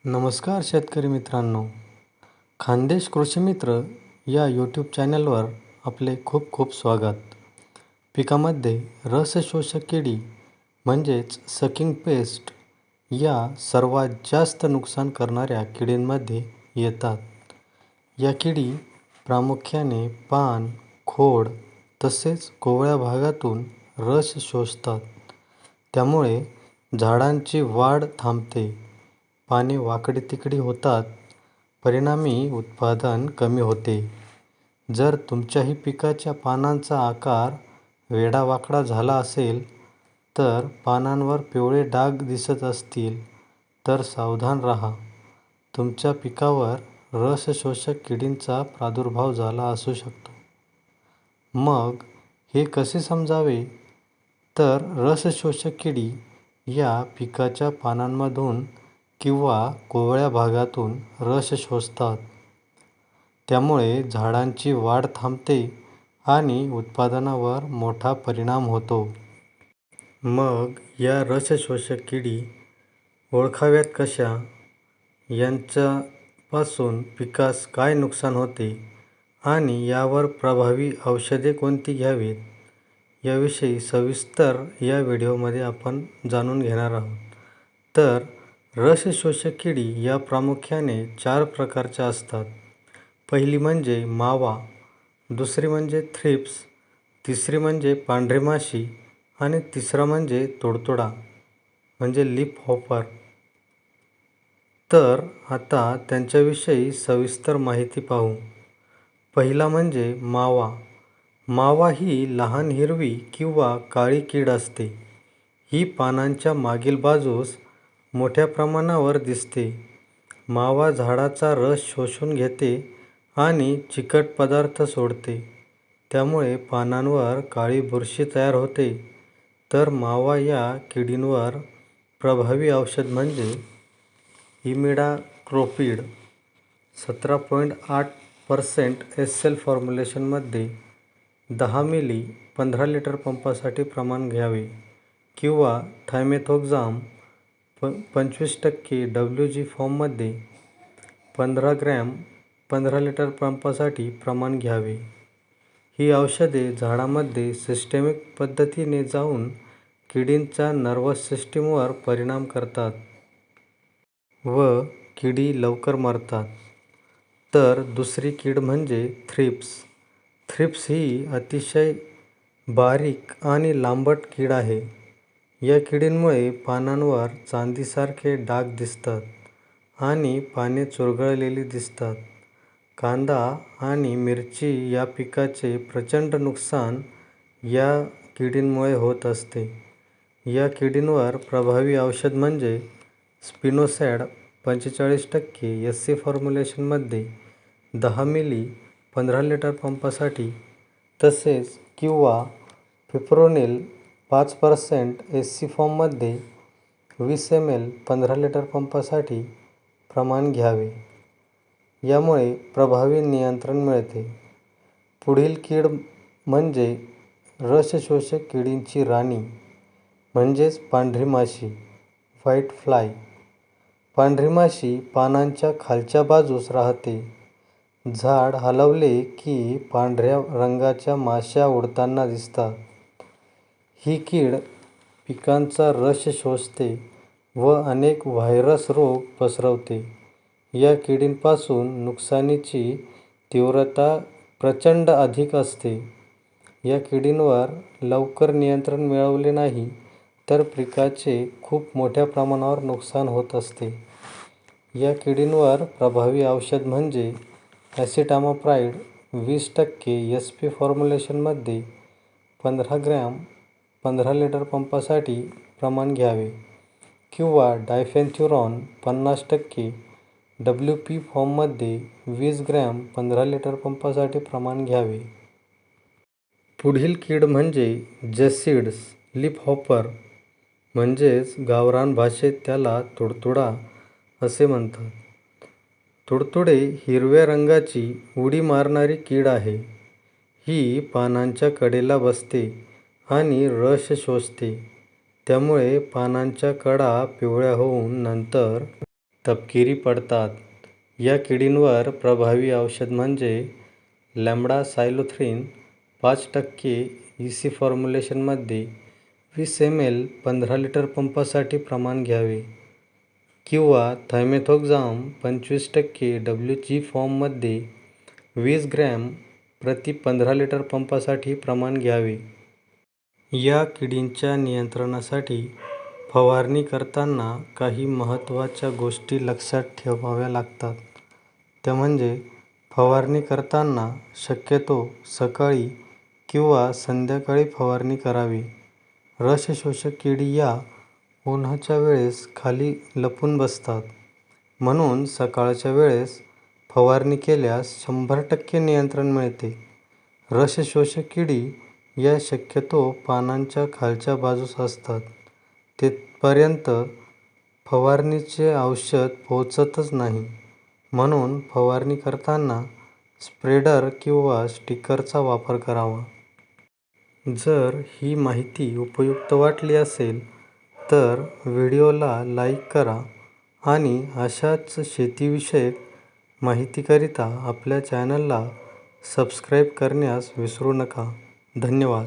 नमस्कार शेतकरी मित्रांनो, खानदेश कृषी मित्र या यूट्यूब चॅनलवर आपले खूप खूप स्वागत. पिकामध्ये रस शोषक किडी म्हणजेच सकिंग पेस्ट या सर्वात जास्त नुकसान करणाऱ्या किडींमध्ये येतात. या किडी प्रामुख्याने पान, खोड तसेच कोवळ्या भागातून रस शोषतात. त्यामुळे झाडांची वाढ थांबते, पाने वाकडी तिकडी होतात, परिणामी उत्पादन कमी होते. जर तुमच्याही पिकाच्या पानांचा आकार वेडावाकडा झाला असेल, तर पानांवर पिवळे डाग दिसत असतील तर सावधान राहा. तुमच्या पिकावर रस शोषक किडींचा प्रादुर्भाव झाला असू शकतो. मग हे कसे समजावे? तर रस शोषक किडी या पिकाच्या पानांमधून किंवा कोवळ्या भागातून रस शोषतात. त्यामुळे झाडांची वाढ थांबते आणि उत्पादनावर मोठा परिणाम होतो. मग या रस शोषक किडी ओळखाव्यात कशा? यांच्यापासून पिकास काय नुकसान होते आणि यावर प्रभावी औषधे कोणती घ्यावीत, याविषयी सविस्तर या व्हिडिओमध्ये आपण जाणून घेणार आहोत. तर रस शोषक किडी या प्रामुख्याने 4 प्रकारच्या असतात. पहिली म्हणजे मावा, दुसरी म्हणजे थ्रिप्स, तिसरी म्हणजे पांढरी माशी आणि तिसरा म्हणजे तुडतुडा म्हणजे लीफ हॉपर. तर आता त्यांच्याविषयी सविस्तर माहिती पाहू. पहिला म्हणजे मावा. मावा ही लहान हिरवी किंवा काळी कीड असते. ही पानांच्या मागील बाजूस मोठ्या प्रमाणावर दिसते. मावा झाडाचा रस शोषून घेते आणि चिकट पदार्थ सोडते. त्यामुळे पानांवर काळी बुरशी तयार होते. तर मावा या किडींवर प्रभावी औषध म्हणजे इमिडाक्लोपीड 17.8% SL फॉर्म्युलेशनमध्ये 10 मिली 15 लिटर पंपासाठी प्रमाण घ्यावे किंवा थायमेथोक्झाम 25% WG फॉर्ममध्ये 15 ग्रॅम 15 लिटर पंपासाठी प्रमाण घ्यावे. ही औषधे झाडामध्ये सिस्टेमिक पद्धतीने जाऊन किडींच्या नर्वस सिस्टीमवर परिणाम करतात व किडी लवकर मरतात. तर दुसरी कीड म्हणजे थ्रिप्स. थ्रिप्स ही अतिशय बारीक आणि लांबट कीड आहे. या किडींमुळे पानांवर चांदीसारखे डाग दिसतात आणि पाने चुरगळलेली दिसतात. कांदा आणि मिरची या पिकाचे प्रचंड नुकसान या किडींमुळे होत असते. या किडींवर प्रभावी औषध म्हणजे स्पिनोसॅड 45% SC फॉर्म्युलेशनमध्ये 10 मिली 15 लिटर पंपासाठी तसेच किंवा फिप्रोनिल 5% SC फॉर्ममध्ये 20 ml 15 लिटर पंपासाठी प्रमाण घ्यावे. यामुळे प्रभावी नियंत्रण मिळते. पुढील कीड म्हणजे रस शोषक किडींची राणी म्हणजेच पांढरी माशी व्हाईट फ्लाय. पांढरी माशी पानांच्या खालच्या बाजूस राहते. झाड हलवले की पांढऱ्या रंगाच्या माश्या उडताना दिसतात. ही कीड पिकांचा रस शोषते व अनेक व्हायरस रोग पसरवते. या किडींपासून नुकसानीची तीव्रता प्रचंड अधिक असते. या किडींवर लवकर नियंत्रण मिळवले नाही तर पिकाचे खूप मोठ्या प्रमाणावर नुकसान होत असते. या किडींवर प्रभावी औषध म्हणजे ॲसिटामाप्राइड 20% SP फॉर्म्युलेशनमध्ये 15 ग्रॅम 15 लिटर पंपासाठी प्रमाण घ्यावे किंवा डायफेन्थ्युरॉन 50% WP फॉर्ममध्ये 20 ग्रॅम 15 लिटर पंपासाठी प्रमाण घ्यावे. पुढील कीड म्हणजे जॅसिड्स लीफ हॉपर म्हणजेच गावरान भाषेत त्याला तुडतुडा असे म्हणतात. तुडतुडे हिरव्या रंगाची उडी मारणारी कीड आहे. ही पानांच्या कडेला बसते आणि रस शोषते. त्यामुळे पानांच्या कडा पिवळ्या होऊन नंतर तपकिरी पडतात. या किडींवर प्रभावी औषध म्हणजे लॅम्ब्डासायलोथ्रिन 5% EC फॉर्म्युलेशनमध्ये 20 ml 15 लिटर पंपासाठी प्रमाण घ्यावे किंवा थायमेथोक्झाम 25% WG फॉर्ममध्ये 20 ग्रॅम प्रति 15 लिटर पंपासाठी प्रमाण घ्यावे. या किडींच्या नियंत्रणासाठी फवारणी करताना काही महत्त्वाच्या गोष्टी लक्षात ठेवाव्या लागतात. त्या म्हणजे फवारणी करताना शक्यतो सकाळी किंवा संध्याकाळी फवारणी करावी. रसशोषक किडी या उन्हाच्या वेळेस खाली लपून बसतात, म्हणून सकाळच्या वेळेस फवारणी केल्यास 100% नियंत्रण मिळते. रसशोषक किडी या शक्यतो पानांच्या खालच्या बाजूस असतात. तिथपर्यंत फवारणीचे औषध पोहोचतच नाही, म्हणून फवारणी करताना स्प्रेडर किंवा स्टिकरचा वापर करावा. जर ही माहिती उपयुक्त वाटली असेल तर व्हिडिओला लाईक करा आणि अशाच शेतीविषयक माहितीकरिता आपल्या चॅनलला सबस्क्राईब करण्यास विसरू नका. धन्यवाद.